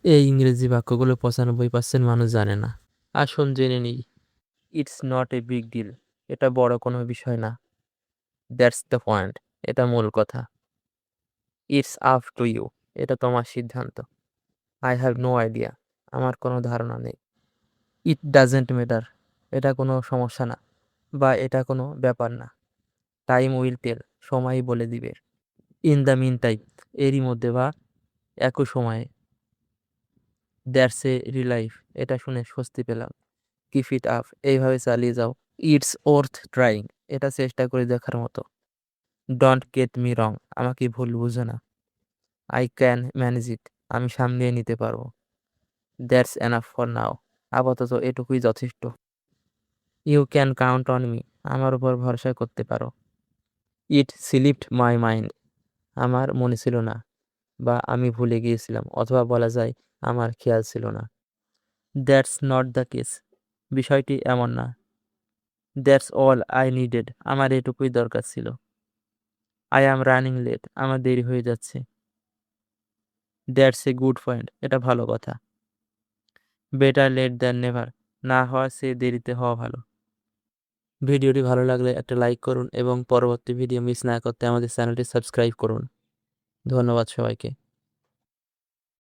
এই ইংরেজি বাক্যগুলো 95% মানুষ জানে না। আসুন জেনে নিই। It's not a big deal. এটা বড় কোনো বিষয় না। That's the point. এটা মূল কথা। It's up to you. এটা তোমার সিদ্ধান্ত। I have no idea. আমার কোনো ধারণা নেই। It doesn't matter. এটা কোনো সমস্যা না, বা এটা কোনো ব্যাপার না। Time will tell. সময়ই বলে দিবে। In the mean time. এরই মধ্যে বা একই সময়ে। That's a relief. এটা শুনে স্বস্তি পেলাম। Keep it up. এইভাবে চালিয়ে যাও। It's worth trying. এটা চেষ্টা করে দেখার মতো। Don't get me wrong. আমাকে ভুল বুঝো না। I can manage it. আমি সামলিয়ে নিতে পারবো। That's enough for now. আপাতত এটুকুই যথেষ্ট। You can count on me. আমার উপর ভরসা করতে পারো। It slipped my mind. আমার মনে ছিল না, বা আমি ভুলে গিয়েছিলাম, অথবা বলা যায় আমার খেয়াল ছিল না। That's not the case. বিষয়টি এমন না। That's all I needed. আমার এটুকুই দরকার ছিল। I am running late. আমার দেরি হয়ে যাচ্ছে। That's a good point. এটা ভালো কথা। Better late than never. না হওয়ার চেয়ে দেরিতে হওয়া ভালো। ভিডিওটি ভালো লাগলে একটা লাইক করুন এবং পরবর্তী ভিডিও মিস না করতে আমাদের চ্যানেলটি সাবস্ক্রাইব করুন। ধন্যবাদ সবাইকে।